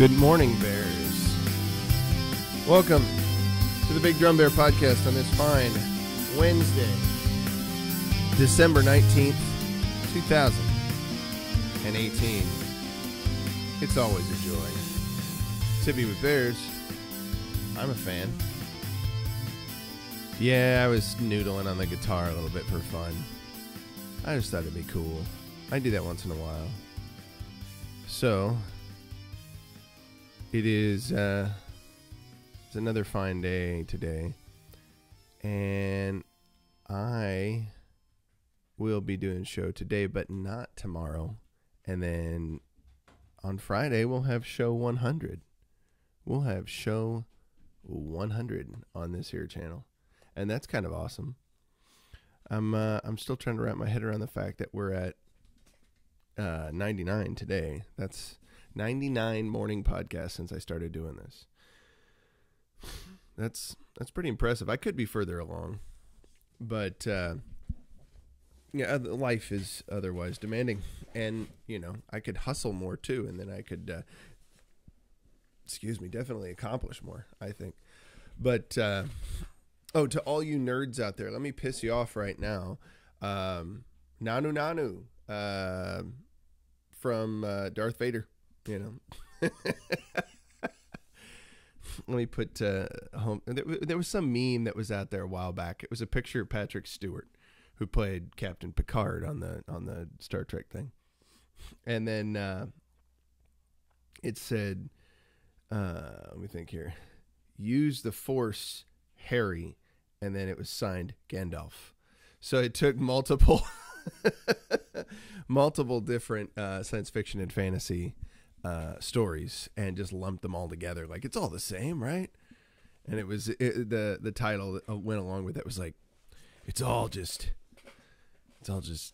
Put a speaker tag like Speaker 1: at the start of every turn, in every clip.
Speaker 1: Good morning, Bears. Welcome to the Big Drum Bear Podcast on this fine Wednesday, December 19th, 2018. It's always a joy to be with Bears. I'm a fan. Yeah, I was noodling on the guitar a little bit for fun. I just thought it'd be cool. I do that once in a while. So, it's another fine day today, and I will be doing a show today, but not tomorrow. And then on Friday, we'll have show 100. We'll have show 100 on this here channel, and that's kind of awesome. I'm still trying to wrap my head around the fact that we're at 99 today. That's 99 morning podcasts since I started doing this. That's pretty impressive. I could be further along, but yeah, life is otherwise demanding, and I could hustle more too, and then I could definitely accomplish more, I think. But to all you nerds out there, let me piss you off right now. Nanu from Darth Vader. Let me put home. There was some meme that was out there a while back. It was a picture of Patrick Stewart, who played Captain Picard on the Star Trek thing, and then it said, let me think here, use the Force, Harry, and then it was signed Gandalf. So it took multiple different science fiction and fantasy stories and just lumped them all together. Like, it's all the same, right? And it was the title that went along with it was like, it's all just what is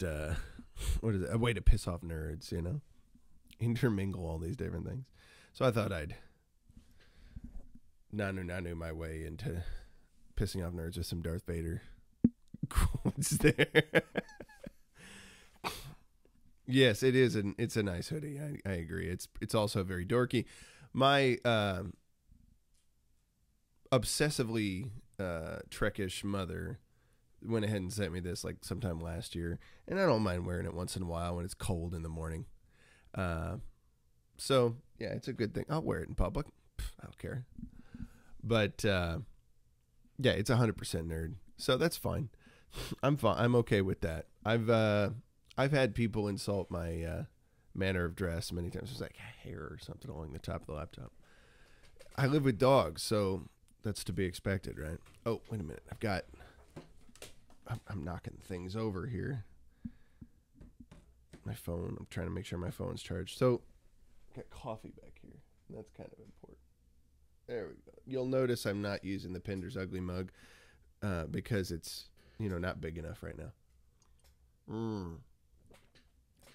Speaker 1: it? A way to piss off nerds, intermingle all these different things. So I thought I'd nanu my way into pissing off nerds with some Darth Vader quotes there. Yes, it is. It's a nice hoodie. I agree. It's also very dorky. My obsessively Trekish mother went ahead and sent me this like sometime last year, and I don't mind wearing it once in a while when it's cold in the morning. So yeah, it's a good thing. I'll wear it in public. I don't care. But yeah, it's 100% nerd, so that's fine. I'm fine. I'm okay with that. I've had people insult my manner of dress many times. It's like hair or something along the top of the laptop. I live with dogs, so that's to be expected, right? Oh, wait a minute. I'm knocking things over here. My phone. I'm trying to make sure my phone's charged. So, I've got coffee back here. That's kind of important. There we go. You'll notice I'm not using the Pinder's Ugly mug because it's, not big enough right now.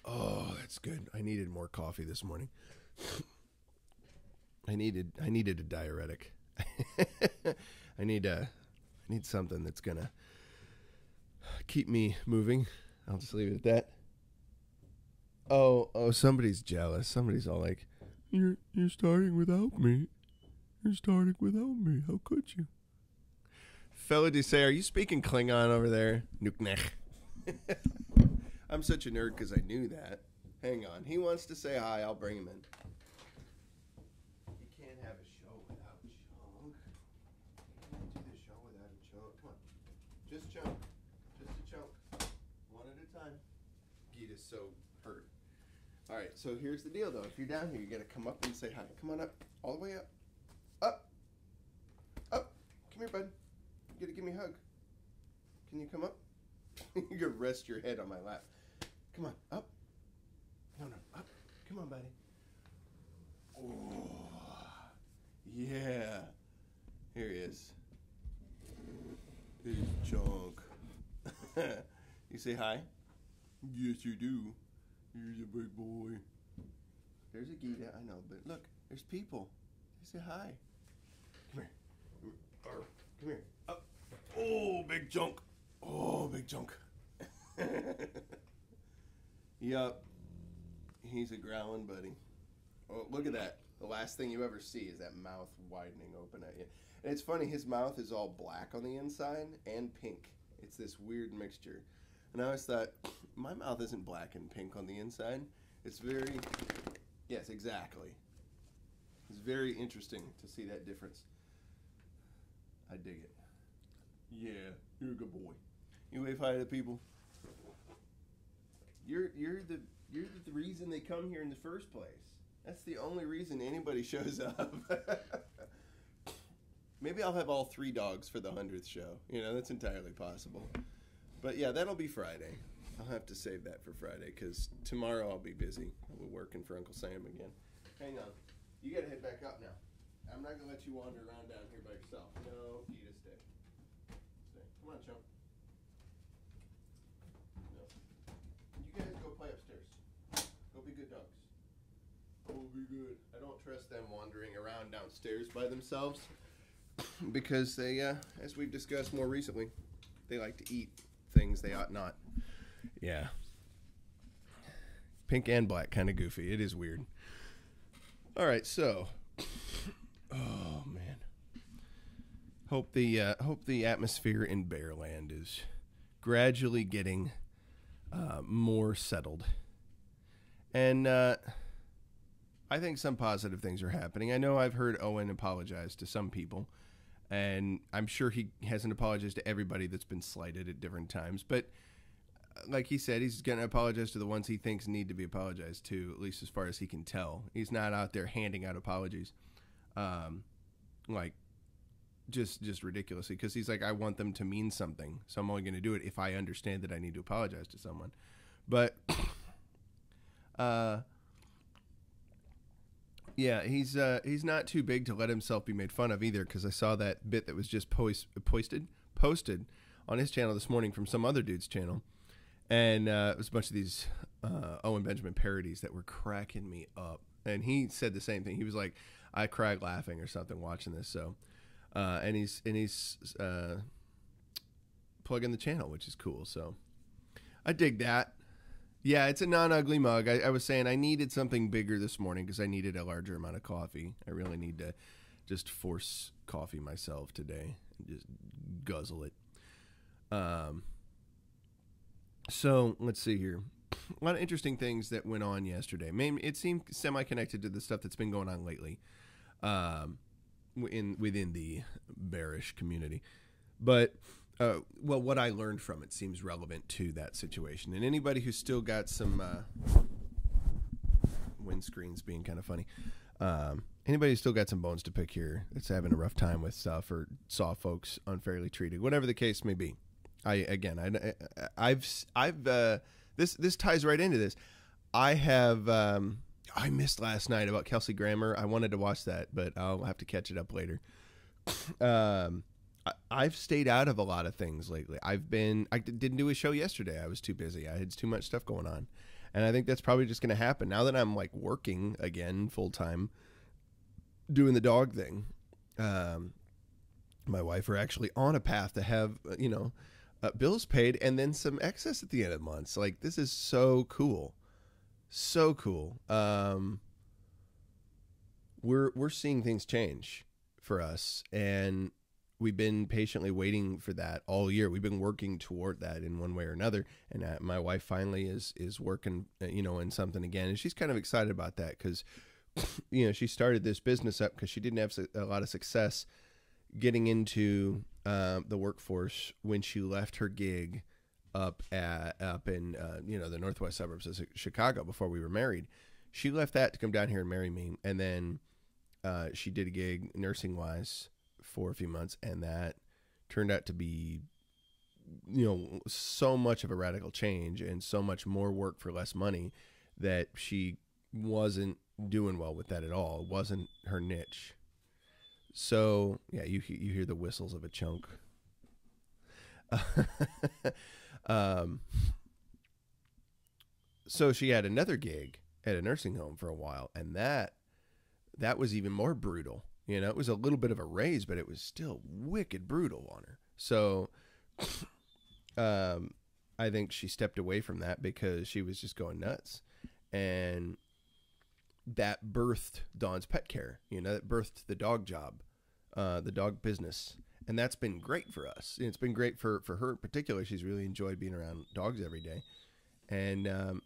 Speaker 1: Oh, that's good. I needed more coffee this morning. I needed a diuretic. I need something that's gonna keep me moving. I'll just leave it at that. Oh, somebody's jealous. Somebody's all like, You're starting without me. You're starting without me. How could you? Fella say, are you speaking Klingon over there? Nuknech. I'm such a nerd because I knew that. Hang on. He wants to say hi. I'll bring him in. You can't have a show without Chunk. You can't do the show without a Chunk. Come on. Just Chunk. Just a Chunk. One at a time. Gita's so hurt. All right. So here's the deal, though. If you're down here, you got to come up and say hi. Come on up. All the way up. Up. Up. Come here, bud. You got to give me a hug. Can you come up? You can rest your head on my lap. Come on, up. No, up. Come on, buddy. Oh, yeah. Here he is. This is Chunk. You say hi? Yes, you do. Here's a big boy. There's a Gita, I know, but look, there's people. They say hi. Come here. Come here. Up. Oh, big Chunk. Oh, big Chunk. Yup. He's a growling buddy. Oh, look at that. The last thing you ever see is that mouth widening open at you. And it's funny, his mouth is all black on the inside and pink. It's this weird mixture. And I always thought, my mouth isn't black and pink on the inside. It's very, yes, exactly. It's very interesting to see that difference. I dig it. Yeah, you're a good boy. You wave hi to people. You're the reason they come here in the first place. That's the only reason anybody shows up. Maybe I'll have all 3 dogs for the 100th show. You know, that's entirely possible. But yeah, that'll be Friday. I'll have to save that for Friday because tomorrow I'll be busy. I'll be working for Uncle Sam again. Hang on. You gotta head back up now. I'm not gonna let you wander around down here by yourself. No, Peter, stay. Stay. Come on, chump. No. You guys go play upstairs. Go be good dogs. Go be good. I don't trust them wandering around downstairs by themselves because they, as we've discussed more recently, they like to eat things they ought not. Yeah. Pink and black, kind of goofy. It is weird. All right, so, oh man, hope the atmosphere in Bearland is gradually getting more settled, and I think some positive things are happening. I know I've heard Owen apologize to some people, and I'm sure he hasn't apologized to everybody that's been slighted at different times, but like he said, he's going to apologize to the ones he thinks need to be apologized to, at least as far as he can tell. He's not out there handing out apologies, like just ridiculously, because he's like, I want them to mean something, so I'm only going to do it if I understand that I need to apologize to someone. But yeah, he's not too big to let himself be made fun of either, because I saw that bit that was just posted on his channel this morning from some other dude's channel. And it was a bunch of these Owen Benjamin parodies that were cracking me up. And he said the same thing. He was like, I cried laughing or something watching this. So, and he's plugging the channel, which is cool. So I dig that. Yeah, it's a non-ugly mug. I was saying I needed something bigger this morning because I needed a larger amount of coffee. I really need to just force coffee myself today and just guzzle it. So let's see here. A lot of interesting things that went on yesterday. Maybe it seemed semi-connected to the stuff that's been going on lately, within the bearish community. But well, what I learned from it seems relevant to that situation. And anybody who's still got some windscreens being kind of funny. Anybody who's still got some bones to pick here that's having a rough time with stuff or saw folks unfairly treated, whatever the case may be. This ties right into this. I missed last night about Kelsey Grammer. I wanted to watch that, but I'll have to catch it up later. I've stayed out of a lot of things lately. I didn't do a show yesterday. I was too busy. I had too much stuff going on. And I think that's probably just going to happen now that I'm like working again full time, doing the dog thing. My wife are actually on a path to have, bills paid and then some excess at the end of the month. So, like, this is so cool. So cool. We're seeing things change for us, and we've been patiently waiting for that all year. We've been working toward that in one way or another. And my wife finally is working, in something again. And she's kind of excited about that because, she started this business up because she didn't have a lot of success getting into the workforce when she left her gig up in the northwest suburbs of Chicago before we were married. She left that to come down here and marry me, and then she did a gig nursing wise for a few months, and that turned out to be so much of a radical change and so much more work for less money that she wasn't doing well with that at all. It wasn't her niche. So, yeah, you hear the whistles of a chunk. So she had another gig at a nursing home for a while, and that was even more brutal. It was a little bit of a raise, but it was still wicked brutal on her. So I think she stepped away from that because she was just going nuts. And that birthed Dawn's pet care, that birthed the dog job, the dog business. And that's been great for us. It's been great for her in particular. She's really enjoyed being around dogs every day. And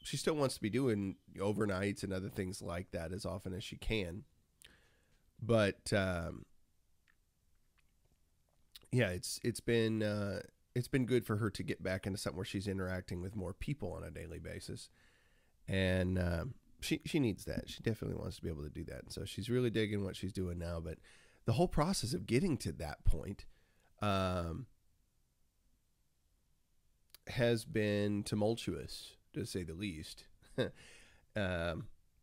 Speaker 1: she still wants to be doing overnights and other things like that as often as she can. But yeah, it's been good for her to get back into something where she's interacting with more people on a daily basis. And she needs that. She definitely wants to be able to do that. And so she's really digging what she's doing now. But the whole process of getting to that point has been tumultuous, to say the least.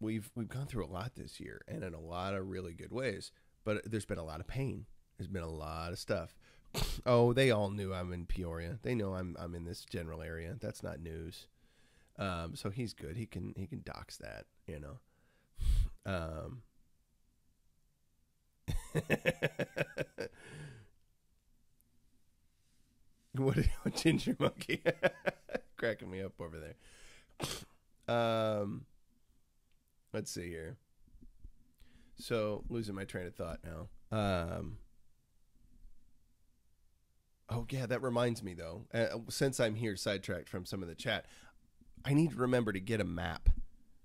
Speaker 1: We've gone through a lot this year, and in a lot of really good ways. But there's been a lot of pain. There's been a lot of stuff. Oh, they all knew I'm in Peoria. They know I'm in this general area. That's not news. So he's good. He can dox that, What ginger monkey cracking me up over there. Let's see here. So losing my train of thought now. Oh yeah, that reminds me though. Since I'm here sidetracked from some of the chat, I need to remember to get a map.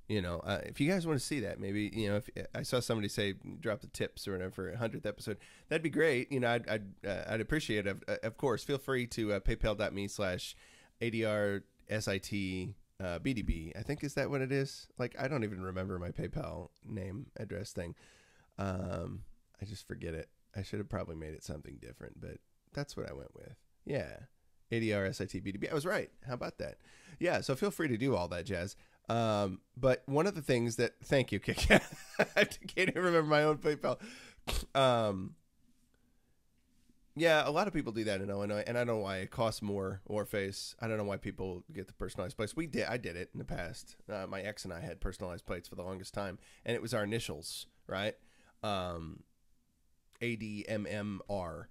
Speaker 1: If you guys want to see that, maybe, if I saw somebody say drop the tips or whatever for 100th episode, that'd be great. I'd appreciate it. Of course, feel free to paypal.me/ADRSIT BDB. I think, is that what it is? Like, I don't even remember my PayPal name address thing. I just forget it. I should have probably made it something different, but that's what I went with. Yeah. ADRSIT BDB. I was right. How about that? Yeah. So feel free to do all that jazz. But one of the things that, thank you, Kick. I can't even remember my own PayPal. Yeah, a lot of people do that in Illinois, and I don't know why. It costs more, Warface. I don't know why people get the personalized plates. I did it in the past. My ex and I had personalized plates for the longest time, and it was our initials, right? ADMMR,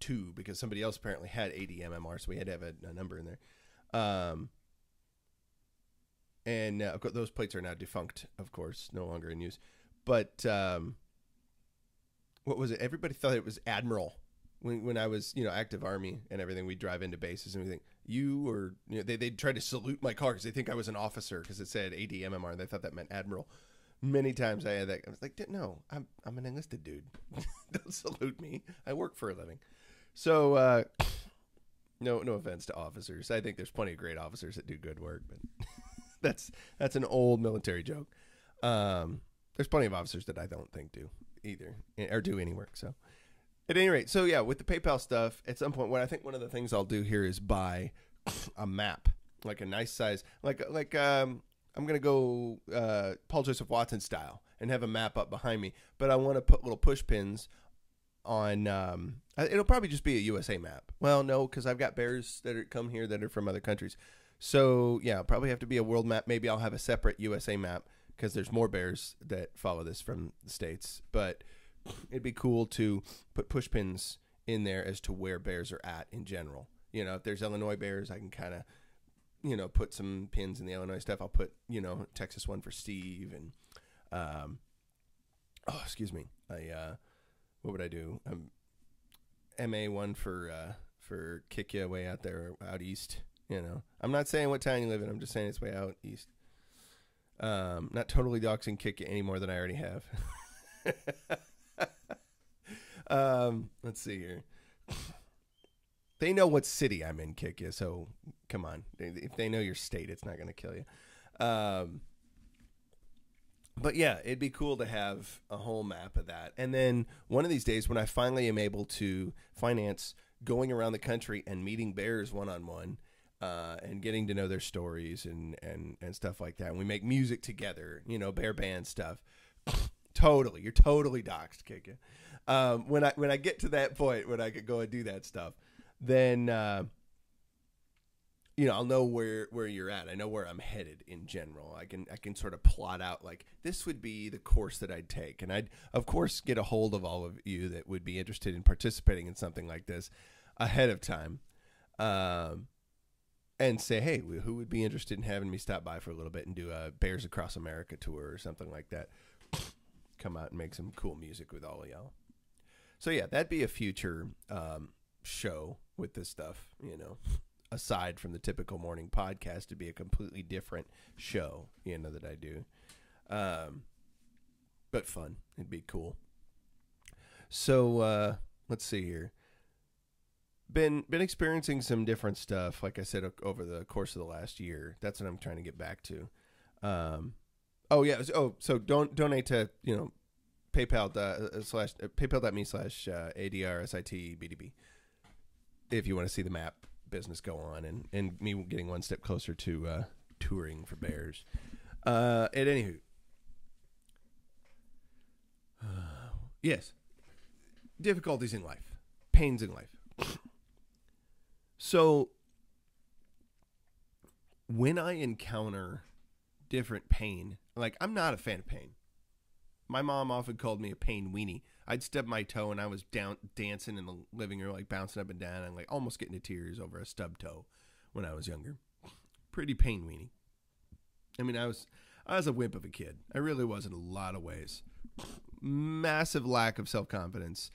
Speaker 1: 2, because somebody else apparently had ADMMR, so we had to have a number in there. And those plates are now defunct, of course, no longer in use. But what was it? Everybody thought it was Admiral when I was, active Army and everything. We'd drive into bases and everything. They'd try to salute my car because they think I was an officer because it said ADMMR, and they thought that meant Admiral. Many times I had that. I was like, no, I'm an enlisted dude. Don't salute me. I work for a living. So no offense to officers. I think there's plenty of great officers that do good work, but that's an old military joke. There's plenty of officers that I don't think do either, or do any work. So at any rate, so yeah, with the PayPal stuff, at some point, I think one of the things I'll do here is buy a map, like a nice size, like I'm gonna go Paul Joseph Watson style and have a map up behind me, but I want to put little push pins on. It'll probably just be a USA map. Well, no, because I've got bears that come here that are from other countries. So yeah, it'll probably have to be a world map. Maybe I'll have a separate USA map because there's more bears that follow this from the States. But it'd be cool to put push pins in there as to where bears are at in general. If there's Illinois bears, I can kind of, put some pins in the Illinois stuff. I'll put, Texas one for Steve and, excuse me. What would I do? MA one for Kick Ya way out there, out east. I'm not saying what town you live in. I'm just saying it's way out east. Not totally doxing Kick Ya any more than I already have. Let's see here. They know what city I'm in, Kick Ya, so come on. If they know your state, it's not going to kill you. But yeah, it'd be cool to have a whole map of that. And then one of these days when I finally am able to finance going around the country and meeting bears one-on-one, and getting to know their stories and stuff like that. And we make music together, bear band stuff. Totally. You're totally doxed, Kick Ya. When I get to that point, when I could go and do that stuff, then, I'll know where you're at. I know where I'm headed in general. I can sort of plot out, like, this would be the course that I'd take. And I'd, of course, get a hold of all of you that would be interested in participating in something like this ahead of time. and say, hey, who would be interested in having me stop by for a little bit and do a Bears Across America tour or something like that. Come out and make some cool music with all of y'all. So yeah, that'd be a future show with this stuff, you know. Aside from the typical morning podcast, it'd be a completely different show, you know, that I do. But fun. It'd be cool. So let's see here. Been experiencing some different stuff, like I said, over the course of the last year. That's what I'm trying to get back to. So don't donate to, you know, PayPal.me/ADRSITBDB if you want to see the map business go on and me getting one step closer to touring for Bears. Anywho, yes, difficulties in life, pains in life. So when I encounter different pain, like, I'm not a fan of pain. My mom often called me a pain weenie. I'd stub my toe and I was down dancing in the living room, like bouncing up and down and like almost getting to tears over a stub toe when I was younger. Pretty pain weenie. I mean, I was a wimp of a kid. I really was in a lot of ways. Massive lack of self-confidence.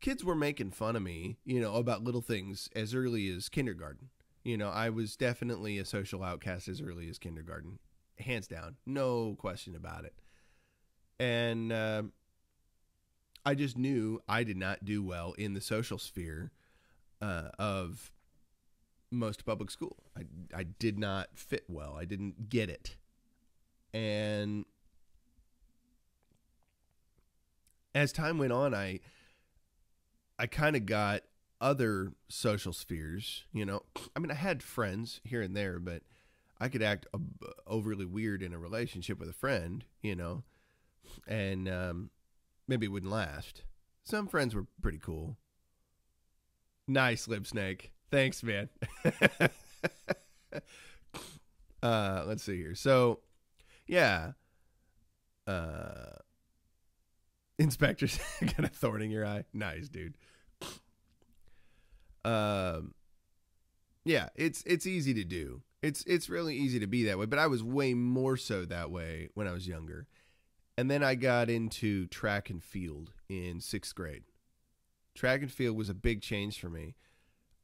Speaker 1: Kids were making fun of me, you know, about little things as early as kindergarten. You know, I was definitely a social outcast as early as kindergarten. Hands down. No question about it. And I just knew I did not do well in the social sphere of most public school. I did not fit well. I didn't get it. And as time went on, I kind of got other social spheres, you know. I mean, I had friends here and there, but I could act overly weird in a relationship with a friend, you know, and maybe it wouldn't last. Some friends were pretty cool. Nice, Lip Snake. Thanks, man. Let's see here. So, yeah. Inspector's got a thorn in your eye. Nice, dude. Yeah, it's easy to do. It's really easy to be that way, but I was way more so that way when I was younger. And then I got into track and field in 6th grade. Track and field was a big change for me.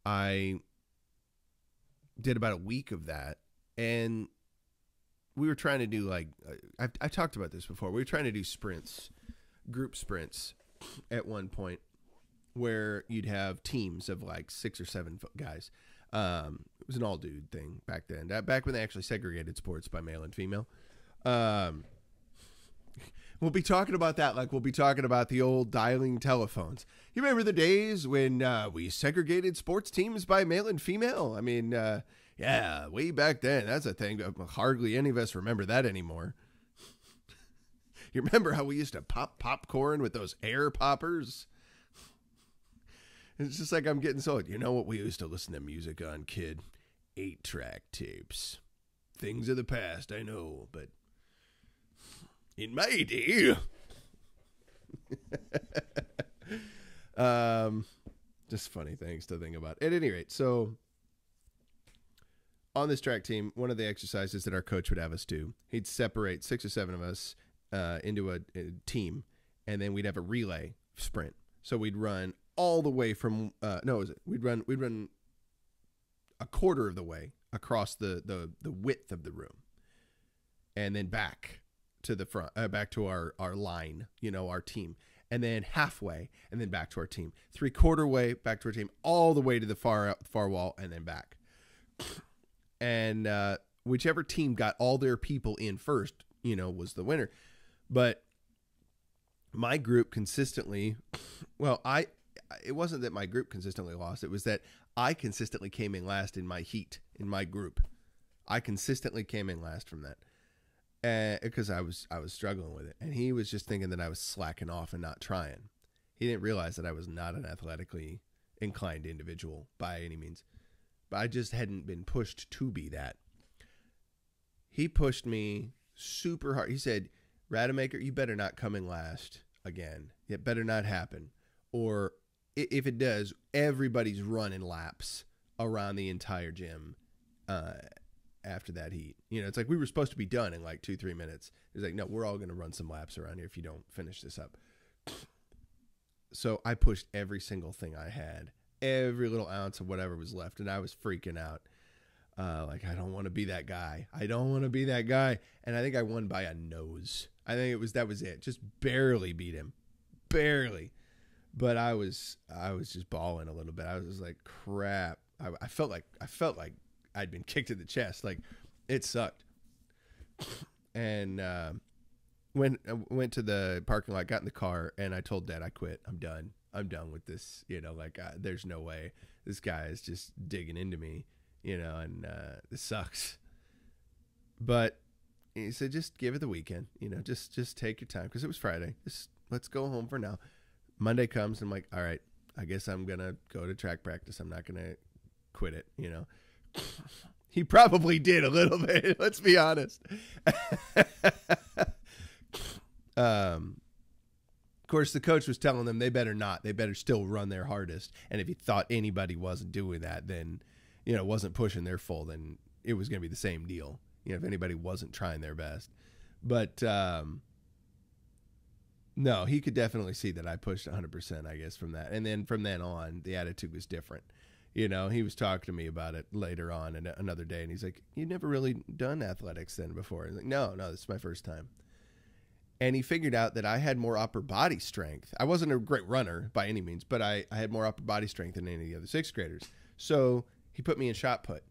Speaker 1: I did about a week of that, and we were trying to do, like, I've talked about this before. We were trying to do sprints, group sprints at one point, where you'd have teams of like 6 or 7 guys. It was an all dude thing back then. Back when they actually segregated sports by male and female. We'll be talking about that like we'll be talking about the old dialing telephones. You remember the days when we segregated sports teams by male and female? I mean, yeah, way back then. That's a thing. Hardly any of us remember that anymore. You remember how we used to pop popcorn with those air poppers? It's just like I'm getting so... You know what we used to listen to music on, kid? 8-track tapes. Things of the past, I know, but... in my day... just funny things to think about. At any rate, so... on this track team, one of the exercises that our coach would have us do, he'd separate 6 or 7 of us into a team, and then we'd have a relay sprint. So we'd run all the way from we'd run a quarter of the way across the width of the room, and then back to the front, back to our line, you know, our team, and then halfway, and then back to our team, 3/4 way back to our team, all the way to the far wall, and then back. And whichever team got all their people in first, you know, was the winner. But my group consistently, well, it wasn't that my group consistently lost. It was that I consistently came in last in my heat, in my group. I consistently came in last from that because I was struggling with it. And he was just thinking that I was slacking off and not trying. He didn't realize that I was not an athletically inclined individual by any means. But I just hadn't been pushed to be that. He pushed me super hard. He said, Rademacher, you better not come in last again. It better not happen. Or if it does, everybody's running laps around the entire gym after that heat. You know, it's like we were supposed to be done in like 2-3 minutes. It's like, no, we're all going to run some laps around here if you don't finish this up. So I pushed every single thing I had, every little ounce of whatever was left, and I was freaking out. Like, I don't want to be that guy. I don't want to be that guy. And I think I won by a nose. I think that was it. Just barely beat him. Barely. But I was just bawling a little bit. I was just like, crap. I felt like I'd been kicked in the chest. Like, it sucked. And when I went to the parking lot, got in the car, and I told Dad I quit. I'm done. I'm done with this. You know, like, there's no way. This guy is just digging into me, you know, and this sucks. But he said, just give it the weekend. You know, just take your time, because it was Friday. Just let's go home for now. Monday comes, and I'm like, all right, I guess I'm going to go to track practice. I'm not going to quit it, you know. He probably did a little bit, let's be honest. Of course, the coach was telling them they better not. They better still run their hardest. And if he thought anybody wasn't doing that, then, you know, wasn't pushing their full, then it was going to be the same deal. You know, if anybody wasn't trying their best. But no, he could definitely see that I pushed 100%, I guess, from that. And then from then on, the attitude was different. You know, he was talking to me about it later on and another day, and he's like, "You've never really done athletics then before?" I was like, no, this is my first time. And he figured out that I had more upper body strength. I wasn't a great runner by any means, but I had more upper body strength than any of the other sixth graders. So he put me in shot put.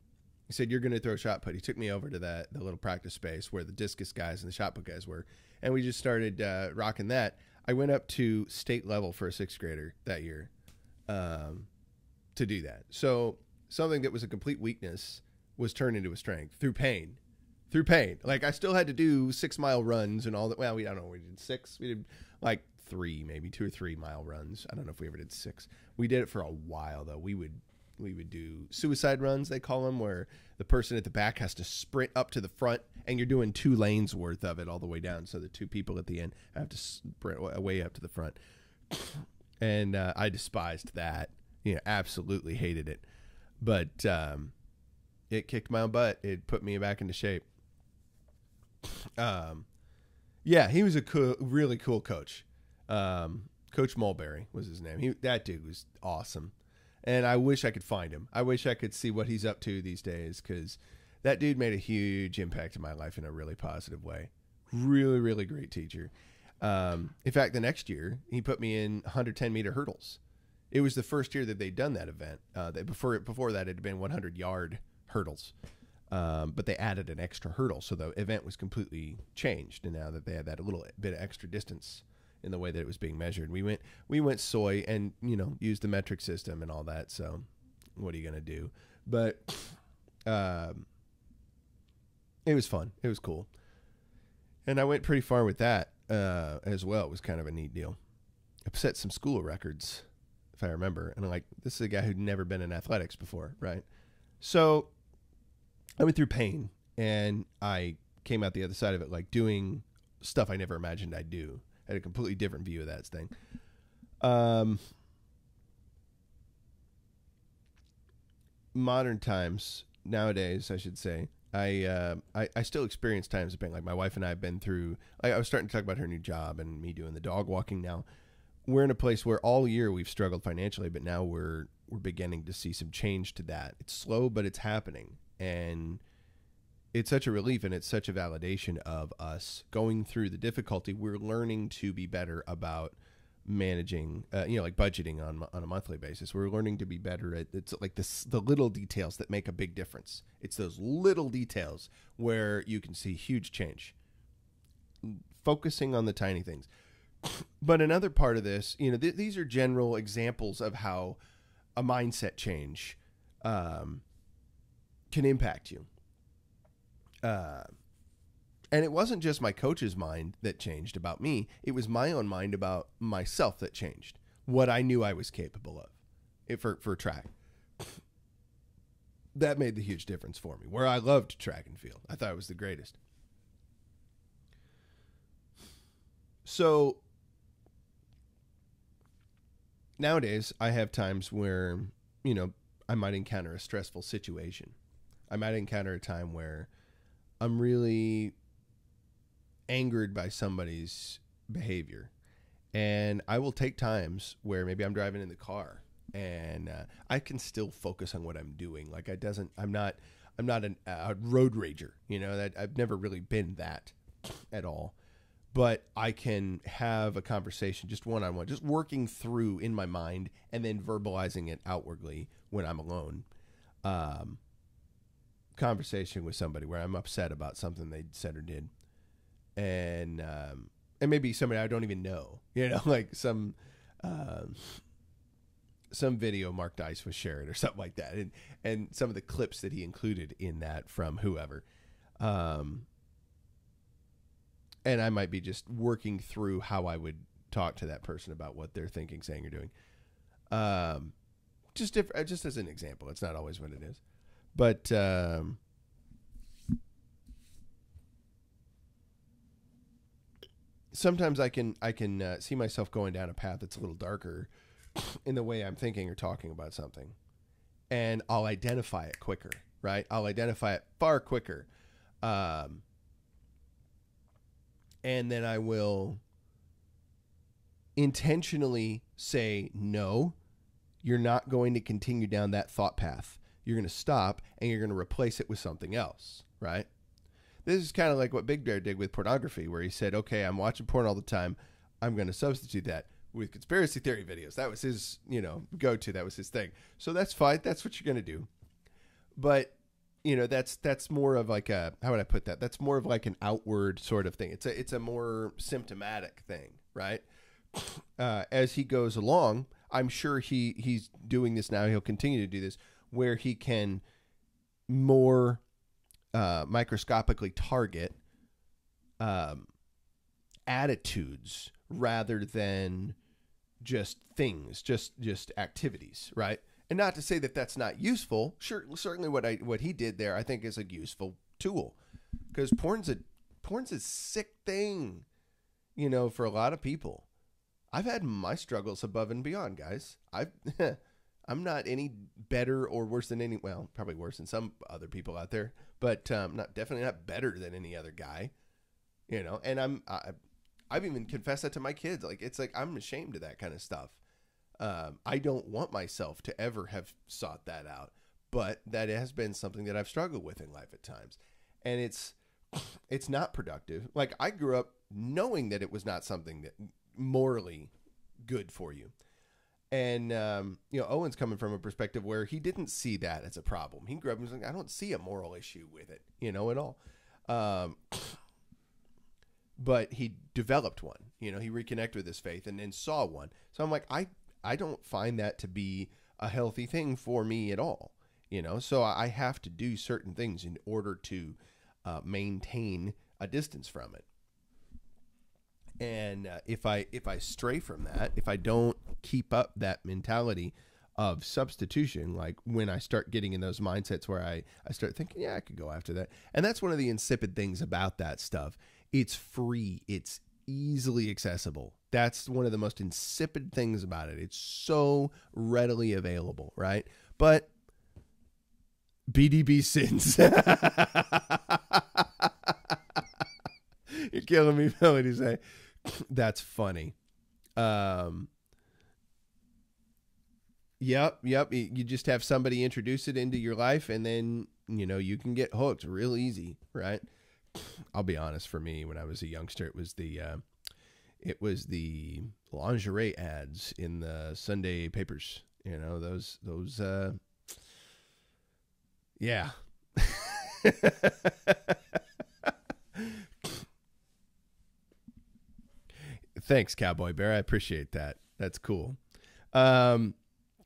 Speaker 1: He said, "You're going to throw shot put." He took me over to the little practice space where the discus guys and the shot put guys were, and we just started rocking that. I went up to state level for a sixth grader that year to do that. So something that was a complete weakness was turned into a strength through pain. Like, I still had to do 6-mile runs and all that. Well, we don't know. We did 6. We did like 3, maybe 2 or 3 mile runs. I don't know if we ever did 6. We did it for a while though. We would do suicide runs, they call them, where the person at the back has to sprint up to the front, and you're doing 2 lanes worth of it all the way down. So the 2 people at the end have to sprint way up to the front. And I despised that. You know, absolutely hated it. But it kicked my butt. It put me back into shape. Yeah, he was a really cool coach. Coach Mulberry was his name. That dude was awesome. And I wish I could find him. I wish I could see what he's up to these days, because that dude made a huge impact in my life in a really positive way. Really, really great teacher. In fact, the next year, he put me in 110-meter hurdles. It was the first year that they'd done that event. Before that, it had been 100-yard hurdles. But they added an extra hurdle, so the event was completely changed. And now that they had that a little bit of extra distance in the way that it was being measured, we went soy and, you know, used the metric system and all that. So what are you going to do? But it was fun. It was cool. And I went pretty far with that as well. It was kind of a neat deal. I set some school records, if I remember. And I'm like, this is a guy who'd never been in athletics before, right? So I went through pain, and I came out the other side of it, like doing stuff I never imagined I'd do. I had a completely different view of that thing. Modern times, nowadays, I should say, I still experience times of pain. Like, my wife and I have been through, I was starting to talk about her new job and me doing the dog walking now. We're in a place where all year we've struggled financially, but now we're beginning to see some change to that. It's slow, but it's happening. And it's such a relief, and it's such a validation of us going through the difficulty. We're learning to be better about managing, like budgeting on a monthly basis. We're learning to be better at, it's like the little details that make a big difference. It's those little details where you can see huge change. Focusing on the tiny things. But another part of this, these are general examples of how a mindset change can impact you. And it wasn't just my coach's mind that changed about me. It was my own mind about myself that changed. What I knew I was capable of for track. That made the huge difference for me. Where I loved track and field. I thought it was the greatest. So nowadays I have times where, I might encounter a stressful situation. I might encounter a time where I'm really angered by somebody's behavior. And I will take times where maybe I'm driving in the car and I can still focus on what I'm doing. Like I'm not a road rager, you know, that I've never really been that at all. But I can have a conversation just one-on-one, just working through in my mind and then verbalizing it outwardly when I'm alone. Conversation with somebody where I'm upset about something they said or did. And maybe somebody I don't even know, you know, like some video Mark Dice was sharing or something like that. And some of the clips that he included in that from whoever. And I might be just working through how I would talk to that person about what they're thinking, saying, or doing. Just as an example. It's not always what it is. But sometimes I can see myself going down a path that's a little darker in the way I'm thinking or talking about something. And I'll identify it quicker, right? I'll identify it far quicker. And then I will intentionally say, no, you're not going to continue down that thought path. You're going to stop and you're going to replace it with something else, right? This is kind of like what Big Bear did with pornography, where he said, okay, I'm watching porn all the time. I'm going to substitute that with conspiracy theory videos. That was his, go-to. That was his thing. So that's fine. That's what you're going to do. But that's more of like a, how would I put that? That's more of like an outward sort of thing. It's a more symptomatic thing, right? As he goes along, I'm sure he's doing this now. He'll continue to do this where he can more microscopically target attitudes rather than just things, just activities, right? And not to say that that's not useful. Sure, certainly what he did there, I think, is a useful tool, because porn's a sick thing, for a lot of people. I've had my struggles above and beyond, guys. I'm not any better or worse than well, probably worse than some other people out there, but definitely not better than any other guy, And I've even confessed that to my kids. Like, it's like I'm ashamed of that kind of stuff. I don't want myself to ever have sought that out, but that has been something that I've struggled with in life at times. And it's not productive. Like, I grew up knowing that it was not something that morally good for you. And, Owen's coming from a perspective where he didn't see that as a problem. He grew up and was like, I don't see a moral issue with it, at all. But he developed one, he reconnected with his faith and then saw one. So I'm like, I don't find that to be a healthy thing for me at all, so I have to do certain things in order to maintain a distance from it. And if I stray from that, if I don't keep up that mentality of substitution, like when I start getting in those mindsets where I start thinking, yeah, I could go after that. And that's one of the insipid things about that stuff. It's free. It's easily accessible. That's one of the most insipid things about it. It's so readily available, right? But BDB sins. You're killing me, Melody. Say that's funny. Yep. You just have somebody introduce it into your life, and then you can get hooked real easy, right? I'll be honest. For me, when I was a youngster, it was the lingerie ads in the Sunday papers. Those. Yeah. Thanks, Cowboy Bear. I appreciate that. That's cool. But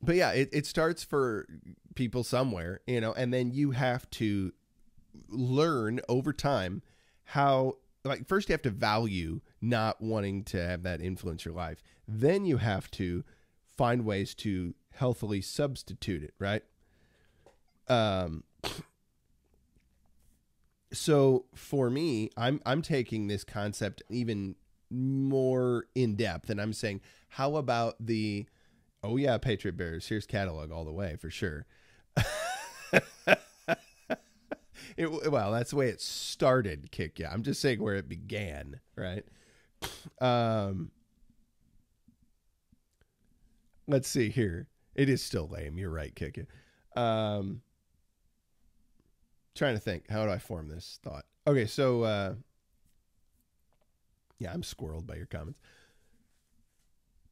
Speaker 1: yeah, it starts for people somewhere, and then you have to learn over time how, like, first you have to value not wanting to have that influence your life. Then you have to find ways to healthily substitute it, right? So for me, I'm taking this concept even more in depth, and I'm saying, how about oh yeah, Patriot Bears, here's catalog all the way for sure. Well, that's the way it started, Kick Ya. I'm just saying where it began, right? Let's see here. It is still lame. You're right, Kick Ya. Trying to think. How do I form this thought? Okay, so yeah, I'm squirreled by your comments.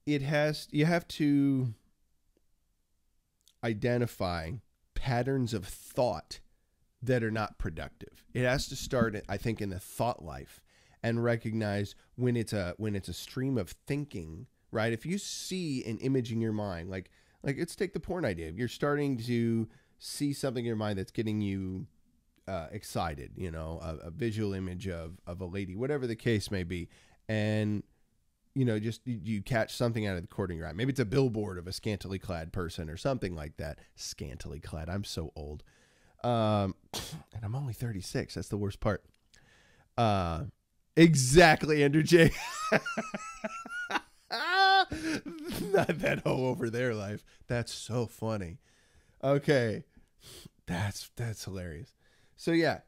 Speaker 1: You have to identify patterns of thought that are not productive. It has to start, I think, in the thought life, and recognize when it's a stream of thinking, right? If you see an image in your mind, like let's take the porn idea. You're starting to see something in your mind that's getting you excited, you know, a visual image of a lady, whatever the case may be, and you know, just you catch something out of the corner of your eye. Maybe it's a billboard of a scantily clad person or something like that. Scantily clad. I'm so old. And I'm only 36. That's the worst part. Exactly, Andrew J. Not that hoe over their life. That's so funny. Okay. That's hilarious. So yeah,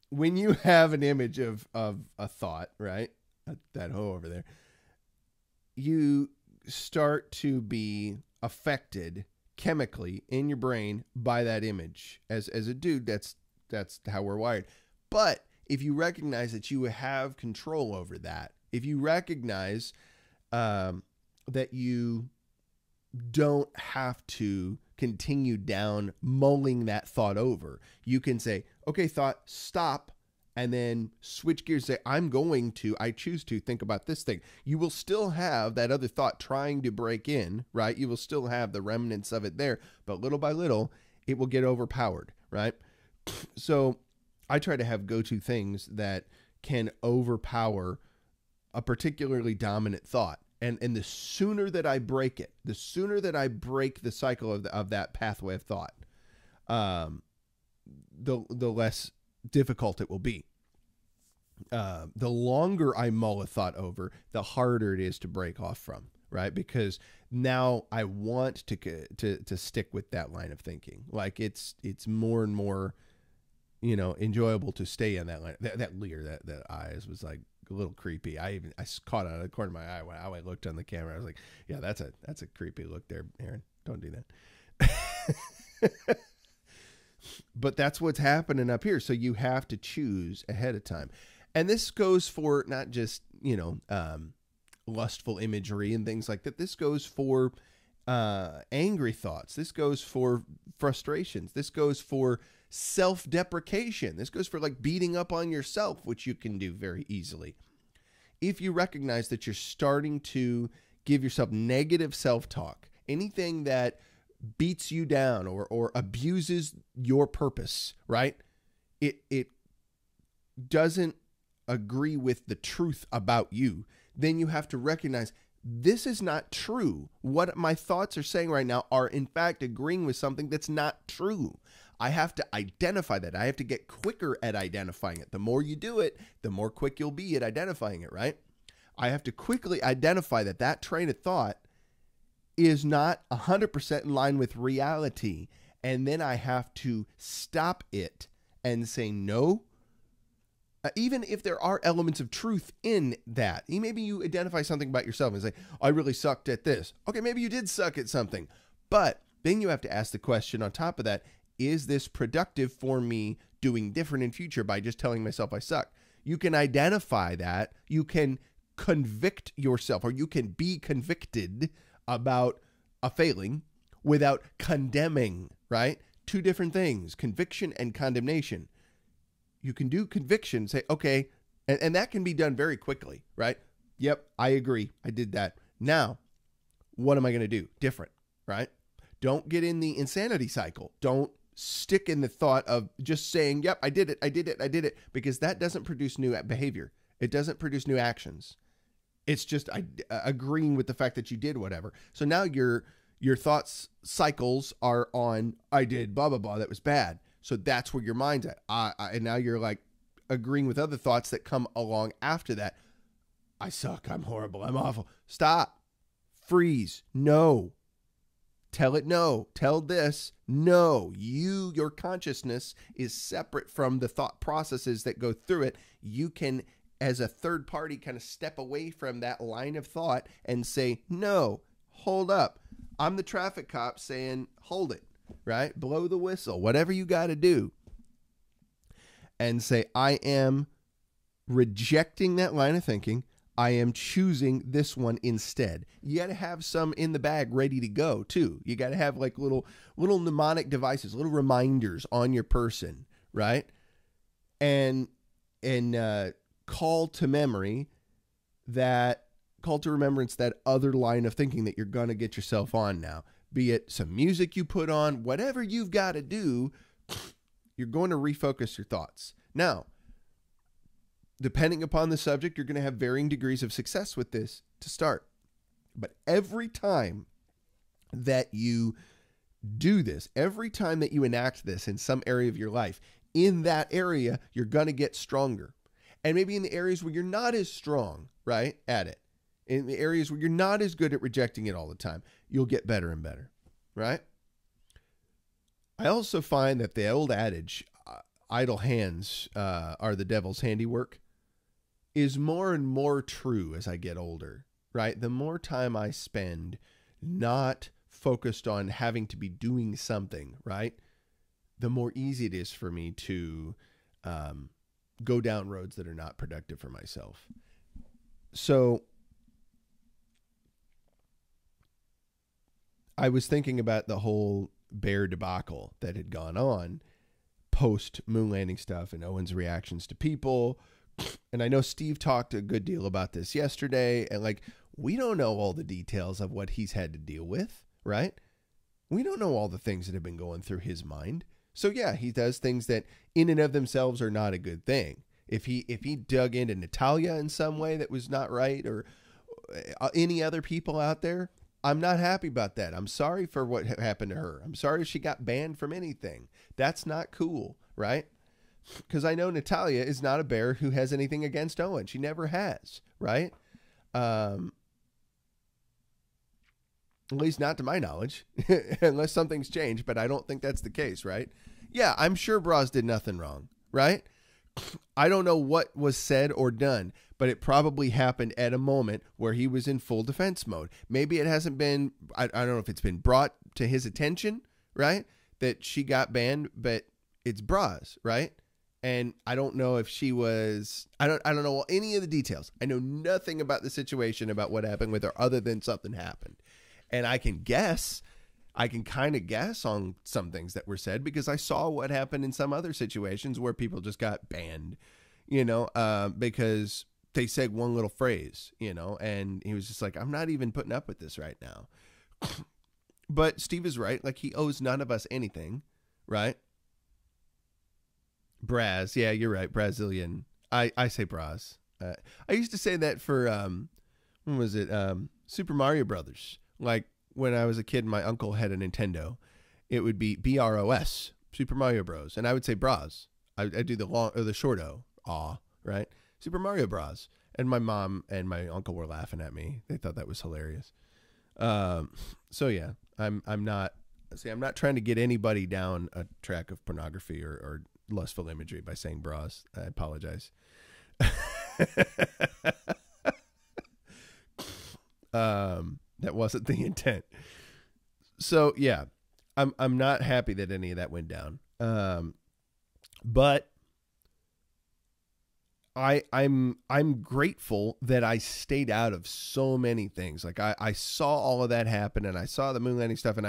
Speaker 1: when you have an image of a thought, right? That hoe over there, you start to be affected chemically in your brain by that image. As a dude, that's how we're wired. But if you recognize that you have control over that, if you recognize that you don't have to continue down mulling that thought over, you can say, okay, thought, stop, and then switch gears, say, I choose to think about this thing. You will still have that other thought trying to break in, right? You will still have the remnants of it there, but little by little, it will get overpowered, right? So I try to have go-to things that can overpower a particularly dominant thought. And the sooner that I break it, the sooner that I break the cycle of that pathway of thought, the less difficult it will be. The longer I mull a thought over, the harder it is to break off from, right? Because now I want to stick with that line of thinking. Like it's more and more, you know, enjoyable to stay in that line. That leer, that eyes was like a little creepy. I caught it out of the corner of my eye when I looked on the camera. I was like, yeah, that's a creepy look there, Aaron. Don't do that. But that's what's happening up here. So you have to choose ahead of time. And this goes for not just, you know, lustful imagery and things like that. This goes for angry thoughts. This goes for frustrations. This goes for self-deprecation. This goes for like beating up on yourself, which you can do very easily. If you recognize that you're starting to give yourself negative self-talk, anything that beats you down or abuses your purpose, right? It doesn't agree with the truth about you. Then you have to recognize this is not true. What my thoughts are saying right now are in fact agreeing with something that's not true. I have to identify that. I have to get quicker at identifying it. The more you do it, the more quick you'll be at identifying it, right? I have to quickly identify that train of thought is not 100% in line with reality. And then I have to stop it and say no. Even if there are elements of truth in that. Maybe you identify something about yourself and say, I really sucked at this. Okay, maybe you did suck at something. But then you have to ask the question on top of that, is this productive for me doing different in future by just telling myself I suck? You can identify that. You can convict yourself, or you can be convicted about a failing without condemning, right? Two different things, conviction and condemnation. You can do conviction, say, okay, and that can be done very quickly, right? Yep, I agree. I did that. Now, what am I going to do different, right? Don't get in the insanity cycle. Don't stick in the thought of just saying, yep, I did it, because that doesn't produce new behavior. It doesn't produce new actions. It's just agreeing with the fact that you did whatever. So now your thoughts cycles are on, I did blah, blah, blah, that was bad. So that's where your mind's at. And now you're like agreeing with other thoughts that come along after that. I suck. I'm horrible. I'm awful. Stop. Freeze. No. Tell it no. Tell this no. Your consciousness is separate from the thought processes that go through it. You can, as a third party, kind of step away from that line of thought and say, no, hold up. I'm the traffic cop saying, hold it, right? Blow the whistle, whatever you got to do. And say, I am rejecting that line of thinking. I am choosing this one instead. You got to have some in the bag ready to go too. You got to have like little mnemonic devices, little reminders on your person, right? And call to remembrance that other line of thinking that you're going to get yourself on now. Be it some music you put on, whatever you've got to do, you're going to refocus your thoughts. Now, depending upon the subject, you're going to have varying degrees of success with this to start. But every time that you do this, every time that you enact this in some area of your life, in that area, you're going to get stronger. And maybe in the areas where you're not as strong, right, at it, in the areas where you're not as good at rejecting it all the time, you'll get better and better, right? I also find that the old adage, idle hands are the devil's handiwork, is more and more true as I get older, right? The more time I spend not focused on having to be doing something, right? The more easy it is for me to go down roads that are not productive for myself. So I was thinking about the whole bear debacle that had gone on post moon landing stuff and Owen's reactions to people. And I know Steve talked a good deal about this yesterday, and like, we don't know all the details of what he's had to deal with, right? We don't know all the things that have been going through his mind. So yeah, he does things that in and of themselves are not a good thing. If he dug into Natalia in some way that was not right, or any other people out there, I'm not happy about that. I'm sorry for what happened to her. I'm sorry if she got banned from anything. That's not cool, right? Because I know Natalia is not a bear who has anything against Owen. She never has, right? At least not to my knowledge, unless something's changed, but I don't think that's the case, right? Yeah, I'm sure Braz did nothing wrong, right? I don't know what was said or done, but it probably happened at a moment where he was in full defense mode. Maybe it hasn't been, I don't know if it's been brought to his attention, right? That she got banned, but it's Braz, right? And I don't know if she was, I don't know any of the details. I know nothing about the situation, about what happened with her, other than something happened. And I can kind of guess on some things that were said, because I saw what happened in some other situations where people just got banned, because they said one little phrase, and he was just like, I'm not even putting up with this right now. But Steve is right. Like, he owes none of us anything, right? Braz. Yeah, you're right. Brazilian. I say Braz. I used to say that for, when was it? Super Mario Brothers. Like, when I was a kid, my uncle had a Nintendo. It would be BROS, Super Mario Bros. And I would say Braz. I do the long or the short O, right? Super Mario Bros. And my mom and my uncle were laughing at me. They thought that was hilarious. So yeah, I'm not trying to get anybody down a track of pornography or lustful imagery by saying Braz. I apologize. That wasn't the intent. So yeah, I'm not happy that any of that went down. But I'm grateful that I stayed out of so many things. Like I saw all of that happen, and I saw the moon landing stuff, and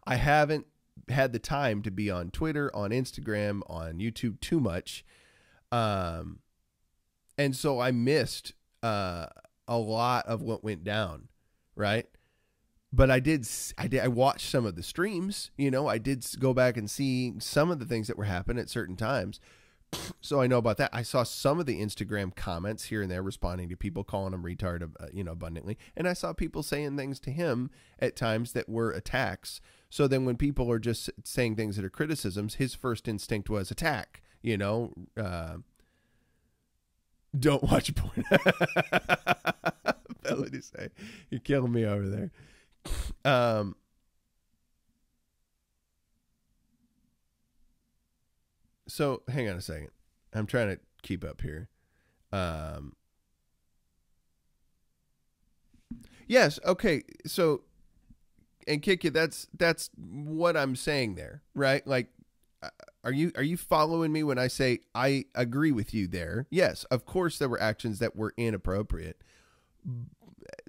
Speaker 1: I haven't had the time to be on Twitter, on Instagram, on YouTube too much. And so I missed a lot of what went down, right? But I watched some of the streams, I did go back and see some of the things that were happening at certain times. So I know about that. I saw some of the Instagram comments here and there responding to people calling him retard, abundantly. And I saw people saying things to him at times that were attacks. So then when people are just saying things that are criticisms, his first instinct was attack, don't watch porn. Felony say, you're killing me over there. So hang on a second. I'm trying to keep up here. Yes. Okay. So, and Kiki, that's what I'm saying there, right? Like, are you following me when I say I agree with you there? Yes. Of course, there were actions that were inappropriate.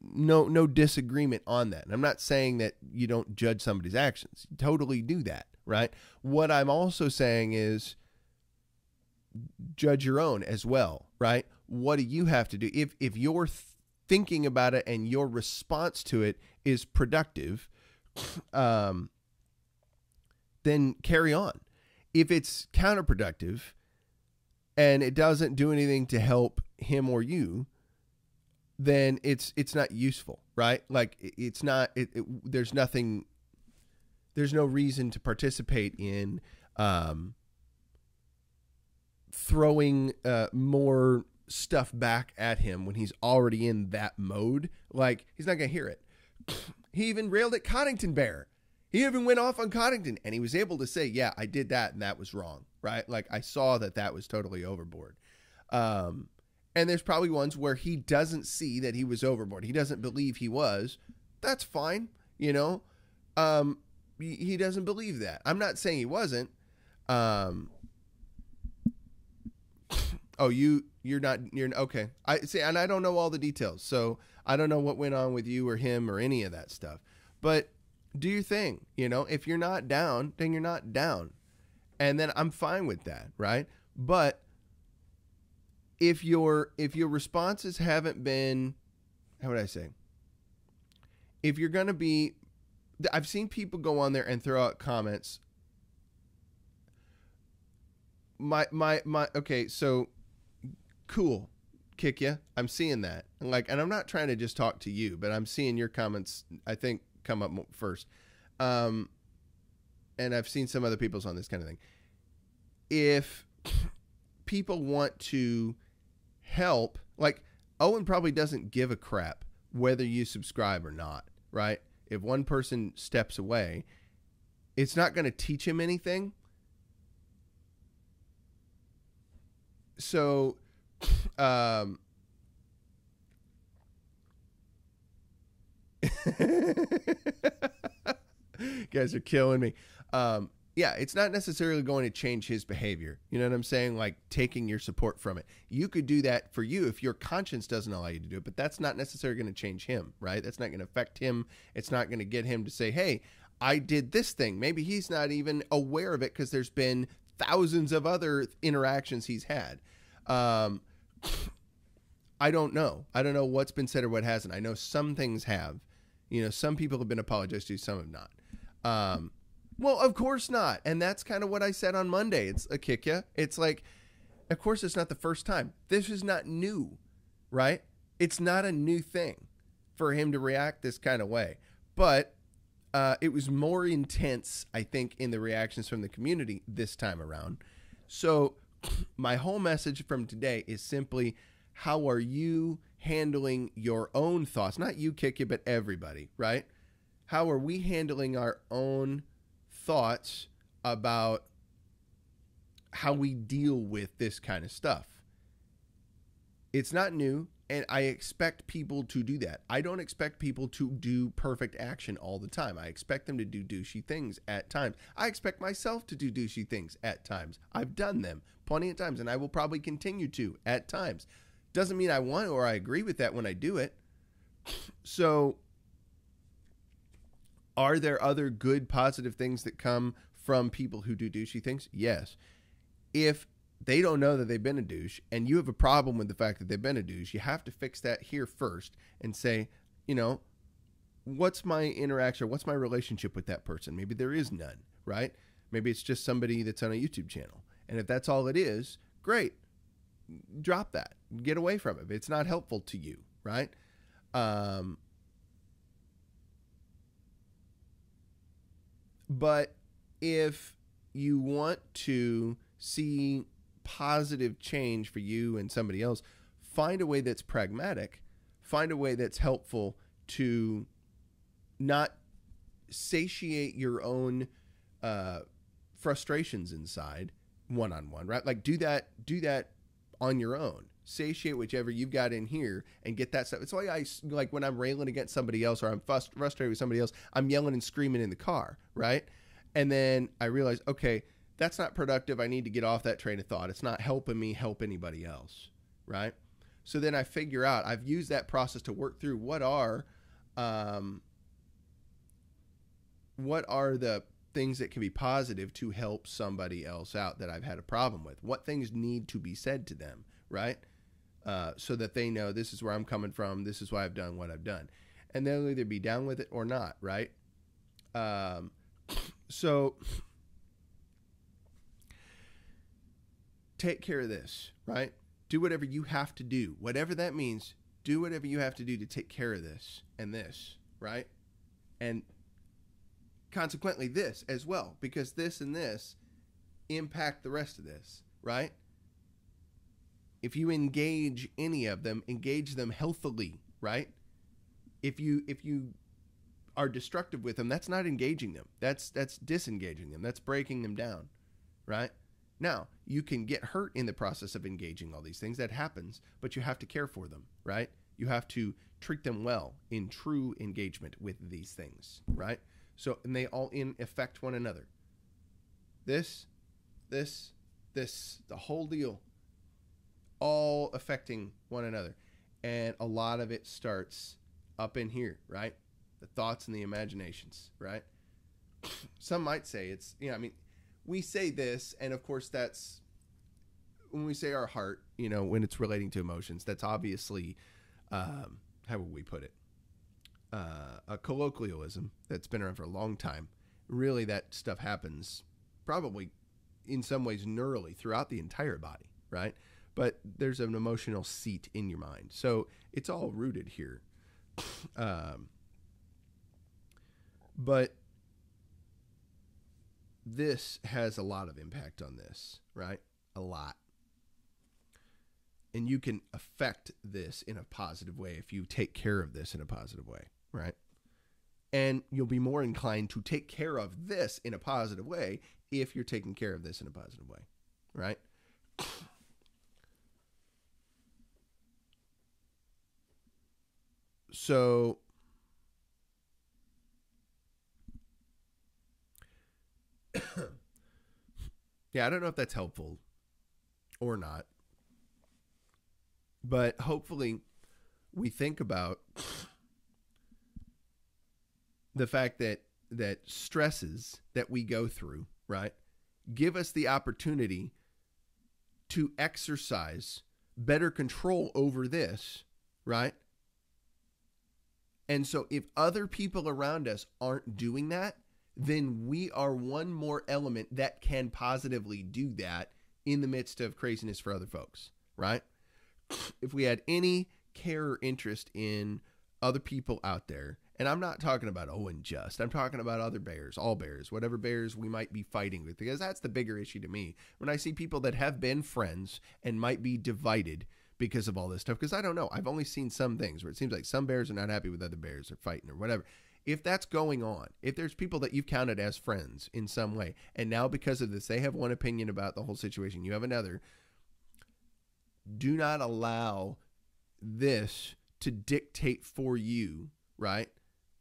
Speaker 1: No disagreement on that. And I'm not saying that you don't judge somebody's actions. You totally do that, right? What I'm also saying is judge your own as well, right? What do you have to do? If you're thinking about it and your response to it is productive, then carry on. If it's counterproductive and it doesn't do anything to help him or you, then it's not useful, right? Like it's not, there's no reason to participate in throwing more stuff back at him when he's already in that mode. Like, he's not going to hear it. He even railed at Coddington Bear. He even went off on Coddington, and he was able to say, yeah, I did that, and that was wrong, right? Like, I saw that was totally overboard. And there's probably ones where he doesn't see that he was overboard. He doesn't believe he was. That's fine, you know? He doesn't believe that. I'm not saying he wasn't. Oh, you're okay. I see, and I don't know all the details, so I don't know what went on with you or him or any of that stuff. But do your thing, you know. If you're not down, then you're not down, and then I'm fine with that, right? But if your responses haven't been, how would I say? If you're gonna be, I've seen people go on there and throw out comments. Okay, so. Cool. Kick ya. I'm seeing that. And I'm not trying to just talk to you, but I'm seeing your comments, I think, come up first. And I've seen some other people's on this kind of thing. If people want to help, like, Owen probably doesn't give a crap whether you subscribe or not, right? If one person steps away, it's not going to teach him anything. So, guys are killing me. Yeah, it's not necessarily going to change his behavior. You know what I'm saying? Like taking your support from it. You could do that for you if your conscience doesn't allow you to do it, but that's not necessarily going to change him, right? That's not going to affect him. It's not going to get him to say, hey, I did this thing. Maybe he's not even aware of it because there's been thousands of other interactions he's had. I don't know. I don't know what's been said or what hasn't. I know some things have. You know, some people have been apologized to, some have not. Well, of course not. And that's kind of what I said on Monday. It's a kick ya. It's like, of course it's not the first time. This is not new, right? It's not a new thing for him to react this kind of way. But it was more intense, I think, in the reactions from the community this time around. So my whole message from today is simply, how are you handling your own thoughts? Not you, Kick You, but everybody, right? How are we handling our own thoughts about how we deal with this kind of stuff? It's not new, and I expect people to do that. I don't expect people to do perfect action all the time. I expect them to do douchey things at times. I expect myself to do douchey things at times. I've done them plenty of times, and I will probably continue to at times. Doesn't mean I want or I agree with that when I do it. So, are there other good, positive things that come from people who do douchey things? Yes. If they don't know that they've been a douche and you have a problem with the fact that they've been a douche, you have to fix that here first and say, you know, what's my interaction? What's my relationship with that person? Maybe there is none, right? Maybe it's just somebody that's on a YouTube channel. And if that's all it is, great. Drop that. Get away from it. It's not helpful to you, right? But if you want to see positive change for you and somebody else, find a way that's pragmatic, find a way that's helpful to not satiate your own frustrations inside one-on-one, right? Like do that on your own. Satiate whichever you've got in here and get that stuff. It's why I like when I'm railing against somebody else or I'm frustrated with somebody else, I'm yelling and screaming in the car, right? And then I realize, okay, that's not productive. I need to get off that train of thought. It's not helping me help anybody else, right? So then I figure out, I've used that process to work through what are the things that can be positive to help somebody else out that I've had a problem with. What things need to be said to them, right? So that they know this is where I'm coming from. This is why I've done what I've done. And they'll either be down with it or not, right? So take care of this, right? Do whatever you have to do. Whatever that means, do whatever you have to do to take care of this and this, right? And consequently this as well, because this and this impact the rest of this, right? If you engage any of them, engage them healthily, right? If you are destructive with them, that's not engaging them. That's disengaging them. That's breaking them down, right? Now, you can get hurt in the process of engaging all these things. That happens, but you have to care for them, right? You have to treat them well in true engagement with these things, right? So, and they all in affect one another. This, the whole deal, all affecting one another. And a lot of it starts up in here, right? The thoughts and the imaginations, right? Some might say it's, I mean, we say this, and of course that's, when we say our heart, when it's relating to emotions, that's obviously, how would we put it? A colloquialism that's been around for a long time. Really, that stuff happens probably in some ways neurally throughout the entire body, right? But there's an emotional seat in your mind. So it's all rooted here. But this has a lot of impact on this, right? A lot. And you can affect this in a positive way if you take care of this in a positive way, right? And you'll be more inclined to take care of this in a positive way if you're taking care of this in a positive way, right? So yeah, I don't know if that's helpful or not, but hopefully we think about the fact that stresses that we go through, right, give us the opportunity to exercise better control over this, right? And so if other people around us aren't doing that, then we are one more element that can positively do that in the midst of craziness for other folks, right? If we had any care or interest in other people out there, and I'm not talking about Owen Just, I'm talking about other bears, all bears, whatever bears we might be fighting with, because that's the bigger issue to me. When I see people that have been friends and might be divided because of all this stuff, because I don't know, I've only seen some things where it seems like some bears are not happy with other bears or fighting or whatever. If that's going on, if there's people that you've counted as friends in some way, and now because of this, they have one opinion about the whole situation, you have another, do not allow this to dictate for you, right?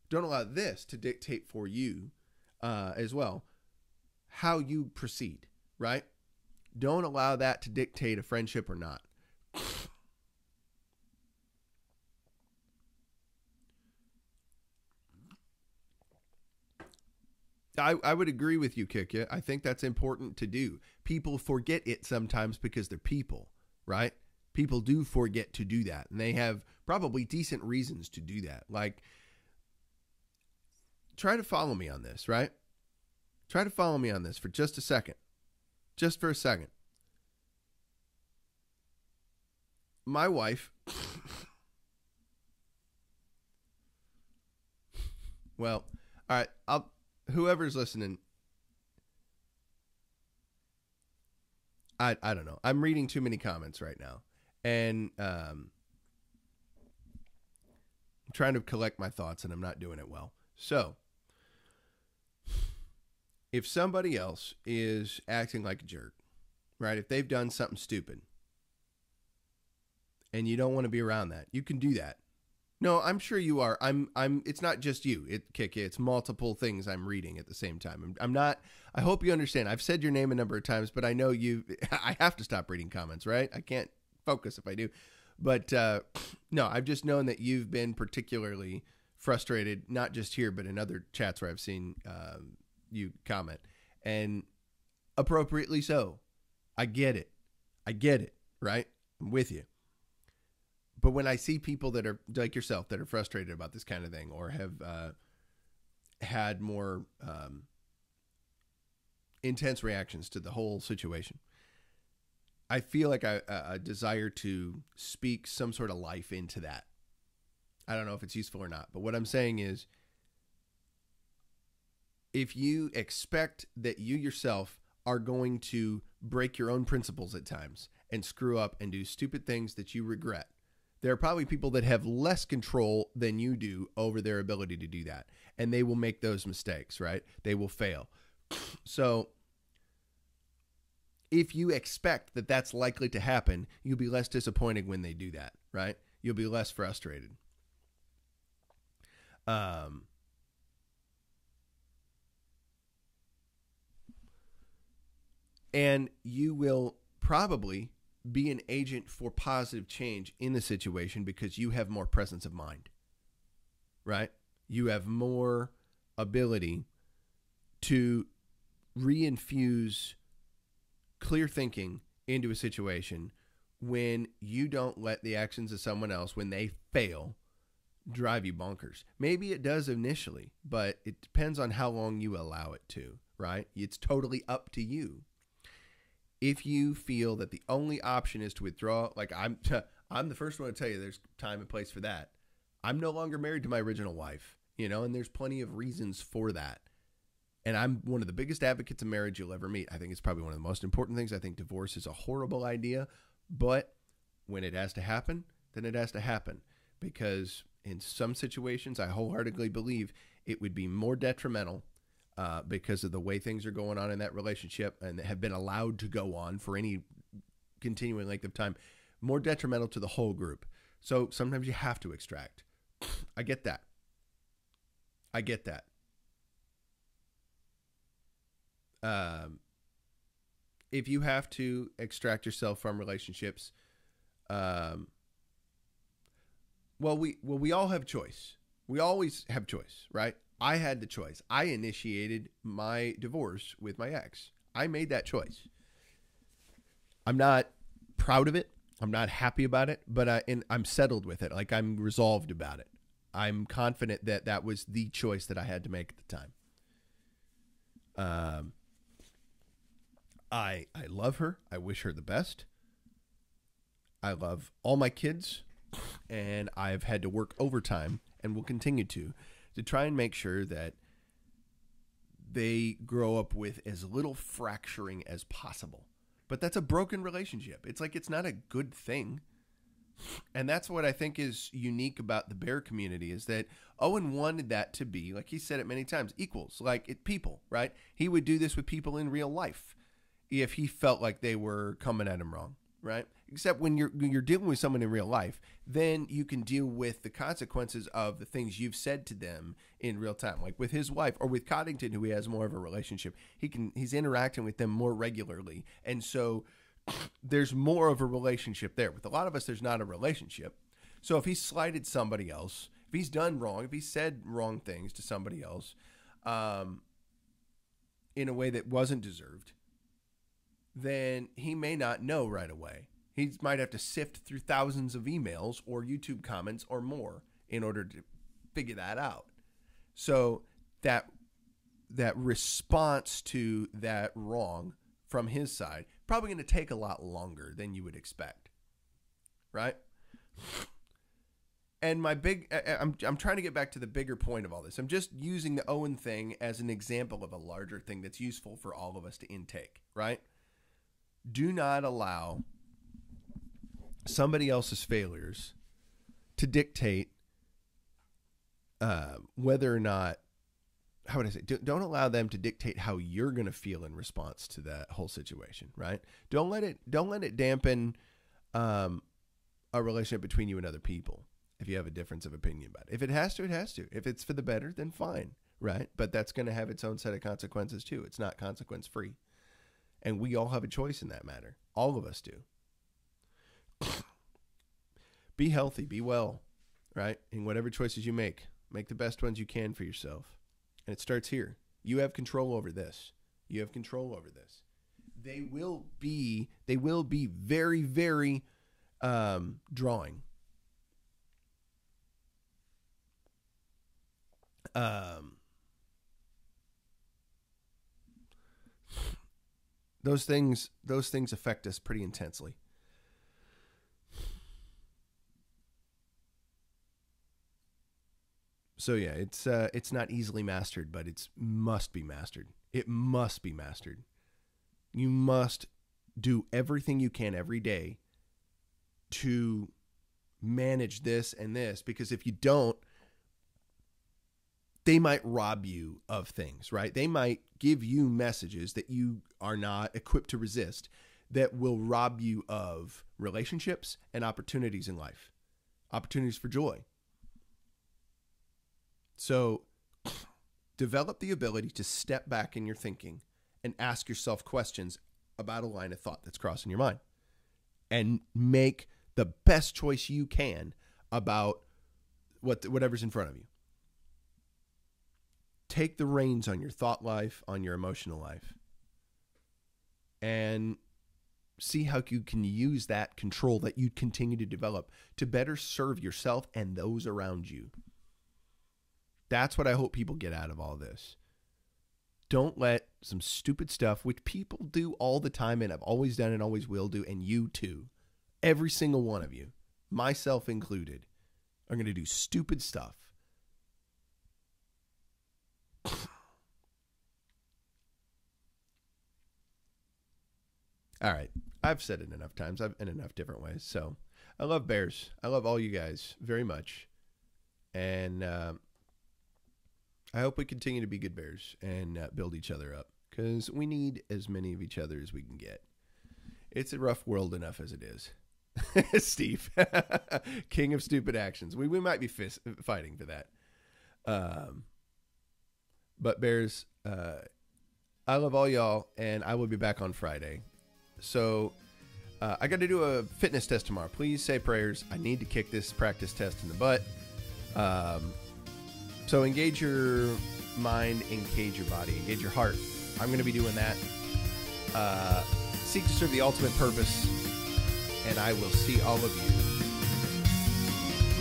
Speaker 1: Don't allow this to dictate for you as well how you proceed, right? Don't allow that to dictate a friendship or not. I would agree with you, Kika. I think that's important to do. People forget it sometimes because they're people, right? People do forget to do that, and they have probably decent reasons to do that. Like, try to follow me on this, right? Try to follow me on this for just a second. Just for a second. My wife, well, all right, whoever's listening, I don't know. I'm reading too many comments right now. And I'm trying to collect my thoughts, and I'm not doing it well. So, if somebody else is acting like a jerk, right? If they've done something stupid and you don't want to be around that, you can do that. No, I'm sure you are. It's not just you. It's multiple things I'm reading at the same time. I'm not, I hope you understand. I've said your name a number of times, but I know I have to stop reading comments, right? I can't focus if I do. But no, I've just known that you've been particularly frustrated, not just here, but in other chats where I've seen you comment, and appropriately so. I get it, right? I'm with you. But when I see people that are like yourself that are frustrated about this kind of thing, or have had more intense reactions to the whole situation, I feel like a desire to speak some sort of life into that. I don't know if it's useful or not, but what I'm saying is, if you expect that you yourself are going to break your own principles at times and screw up and do stupid things that you regret, there are probably people that have less control than you do over their ability to do that. And they will make those mistakes, right? They will fail. So if you expect that that's likely to happen, you'll be less disappointed when they do that, right? You'll be less frustrated. And you will probably be an agent for positive change in the situation because you have more presence of mind, right? You have more ability to reinfuse clear thinking into a situation when you don't let the actions of someone else, when they fail, drive you bonkers. Maybe it does initially, but it depends on how long you allow it to, right? It's totally up to you. If you feel that the only option is to withdraw, like I'm the first one to tell you there's time and place for that. I'm no longer married to my original wife, and there's plenty of reasons for that. And I'm one of the biggest advocates of marriage you'll ever meet. I think it's probably one of the most important things. I think divorce is a horrible idea, but when it has to happen, then it has to happen. Because in some situations, I wholeheartedly believe it would be more detrimental because of the way things are going on in that relationship and have been allowed to go on for any continuing length of time, more detrimental to the whole group. So sometimes you have to extract. I get that. If you have to extract yourself from relationships, we all have choice. We always have choice, right? I had the choice. I initiated my divorce with my ex. I made that choice. I'm not proud of it. I'm not happy about it, but I'm settled with it. Like, I'm resolved about it. I'm confident that that was the choice that I had to make at the time. I love her. I wish her the best. I love all my kids, and I've had to work overtime and will continue to try and make sure that they grow up with as little fracturing as possible. But that's a broken relationship. It's like, it's not a good thing. And that's what I think is unique about the bear community, is that Owen wanted that to be, like he said it many times, equals, like people, right? He would do this with people in real life if he felt like they were coming at him wrong, right? Except when you're dealing with someone in real life, then you can deal with the consequences of the things you've said to them in real time. Like with his wife, or with Coddington, who he has more of a relationship, he's interacting with them more regularly, and so there's more of a relationship there. With a lot of us, there's not a relationship. So if he slighted somebody else, if he's done wrong, if he said wrong things to somebody else in a way that wasn't deserved, then he may not know right away. He might have to sift through thousands of emails or YouTube comments or more in order to figure that out. So that response to that wrong from his side probably going to take a lot longer than you would expect, right? And I'm trying to get back to the bigger point of all this. I'm just using the Owen thing as an example of a larger thing that's useful for all of us to intake, right? Do not allow somebody else's failures to dictate whether or not how would I say? Don't allow them to dictate how you're going to feel in response to that whole situation, right? Don't let it dampen a relationship between you and other people if you have a difference of opinion about it. If it has to, it has to. If it's for the better, then fine, right? But that's going to have its own set of consequences too. It's not consequence free. And we all have a choice in that matter. All of us do. Be healthy, be well, right? In whatever choices you make the best ones you can for yourself. And it starts here. You have control over this. You have control over this. They will be very, very drawing. Those things affect us pretty intensely. So yeah, it's not easily mastered, but it must be mastered. It must be mastered. You must do everything you can every day to manage this and this, because if you don't, they might rob you of things, right? They might give you messages that you are not equipped to resist that will rob you of relationships and opportunities in life, opportunities for joy. So develop the ability to step back in your thinking and ask yourself questions about a line of thought that's crossing your mind and make the best choice you can about whatever's in front of you. Take the reins on your thought life, on your emotional life, and see how you can use that control that you continue to develop to better serve yourself and those around you. That's what I hope people get out of all this. Don't let some stupid stuff, which people do all the time and have always done and always will do, and you too, every single one of you, myself included, are going to do stupid stuff. All right. I've said it enough times. In enough different ways. So I love bears. I love all you guys very much. And I hope we continue to be good bears and build each other up, because we need as many of each other as we can get. It's a rough world enough as it is. Steve, king of stupid actions. We might be fighting for that. But bears, I love all y'all, and I will be back on Friday. So I got to do a fitness test tomorrow. Please say prayers. I need to kick this practice test in the butt. So engage your mind, engage your body, engage your heart. I'm going to be doing that. Seek to serve the ultimate purpose, and I will see all of you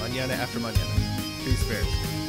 Speaker 1: mañana after mañana. Peace, bears.